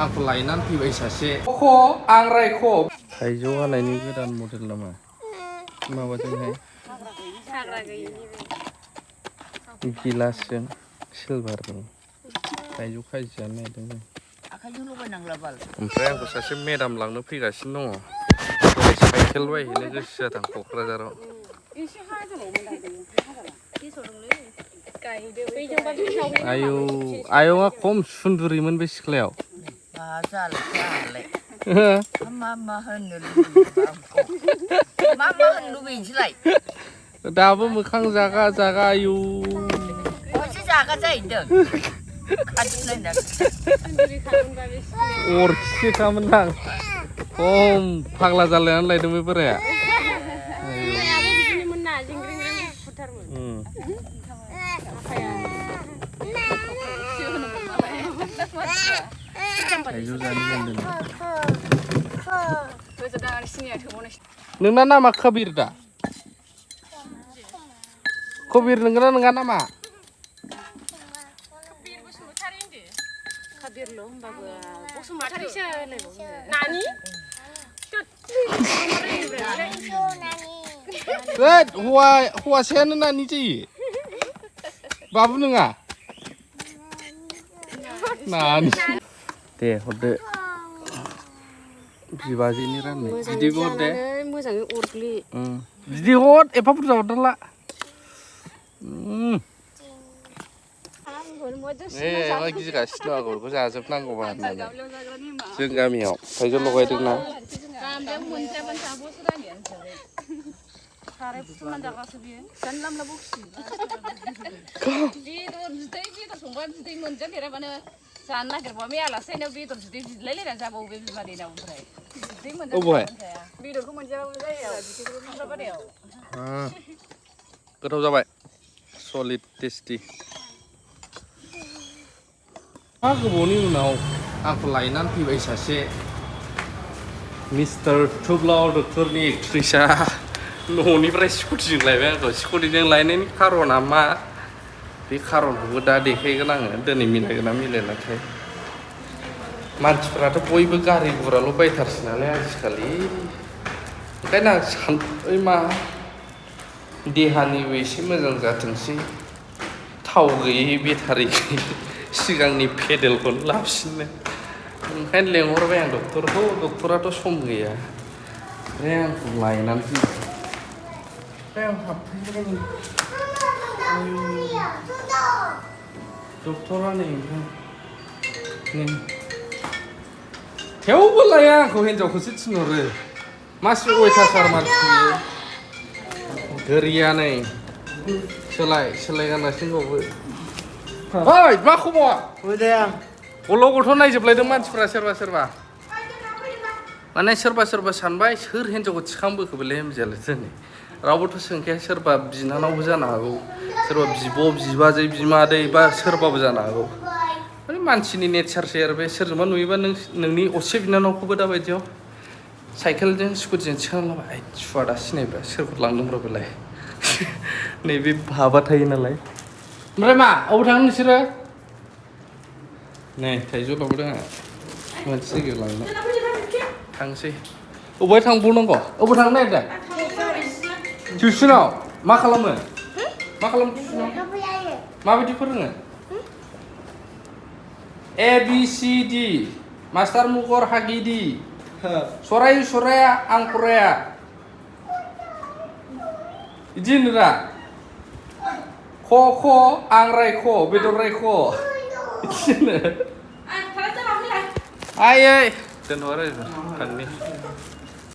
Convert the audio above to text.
आंखौ लायनानै फैबाय सासे ख आं रायख' थाइजौ हानायनि गोदान मडेल नामा माबाजोंहाय गिलासजों सिलभारजों थाइजौ खाजि जानो नागिरदों ओमफ्राय आंखौ सासे मेडाम लांनो फैगासिनो दङ साइकेल बायहैनो गोसो जादों क'क्राझाराव आयौ आयंआ खम सुन्दुरिमोन बे सिख्लायाव दाबो मोखां जागा जागा आयौ अरखिसोखामोन आं खम फाग्ला जालायनानै लायदों बे बोराया थाइजौ जानो मोनदों नोंना नामा कबिर दा कबिर नोंगोना नोंहा नामा हौवासायानो नानि जायो बाबु नङा नानि दे हरदो बिबाजैनि राननाय बिदैबो हर दे मोजाङै अरग्लि बिदै हर एफा बुरजा हरदोंला मा गिगासिनो आगरखौ जाजोबनांगौबा होननानै जों गामियाव थाइजौ लगायदोंना जानो नागिरबा आलासिनाव बेदर जुदि बिलायलायना जाबावो बे बिमादैनाव ओमफ्राय बेदरखौ मोनजाबाबो जायो गोथाव जाबाय सलिड टेस्टि मा गोबावनि उनाव आंखौ लायनानै फैबाय सासे मिस्टार थुब्लाव डक्टरनि एक्ट्रिसा न'निफ्राय स्कुटिजों लायबाय आंखौ स्कुटिजों लायनायनि खारना मा बे खारनखौबो दा देखायगोन आङो दिनै मिलायगोन ना मिलायलाथाय मानसिफ्राथ' बयबो गारि गुराल' बायथारसै नालाय आजिखालि ओंखायनो आं सानबाय मा देहानिबो एसे मोजां जाथोंसै थाव गैयै बेटारि सिगांनि पेडेलखौनो लाफिननो ओंखायनो लेंहरबाय आं डक्टरखौ डक्टराथ' सम गैया ओमफ्राय आंखौ लायनानै फैबाय ओमफ्राय आं हाबफैबाय डक्टरा नै थेवबो लाया आंखौ हिनजावखौसो थिनहरो मासि अयथासार मानसि गोरिया नै सोलाय गानगासिनो बावबो ओइ मा खबर गल' गथ' नायजोबलायदों मानसिफ्रा सोरबा माने सोरबा सानबाय सोर हिनजावखौ थिखांबोखो बेलाय होनजालाय दिनै रावबोथ' सोंखाया सोरबा बिनानावबो जानो हागौ सोरबा बिब' बिबाजै बिमादै बा सोरबाबो जानो हागौ माने मानसिनि नेचारसै आरो बे सोरजोंबा नुयोबा नोंनि असे बिनानावखौबो दाबायदियाव साइकेलजों स्कुटिजों थिखांलाबाय सुवा दा सिनायबाय सोरखौ लांदोंब्रा बेलाय नैबे भाबा थायो नालाय ओमफ्राय मा अबाव थाङो नोंसोरो नै थाइजौ लाबोदों आंहा मोनसे जायगायाव लांनो थांसै अबेहाय थांबावनांगौ अबाव थांनो नागिरदों टिउसनाव मा खालामो टिउसनाव माबायदि फोरोङो ABCD मास्टार मुखर हागिदि सराया आं फराया बिदि होनोरा ख आं रायख' बेदर रायख' बिदि होनो आयै दोनहर थांनि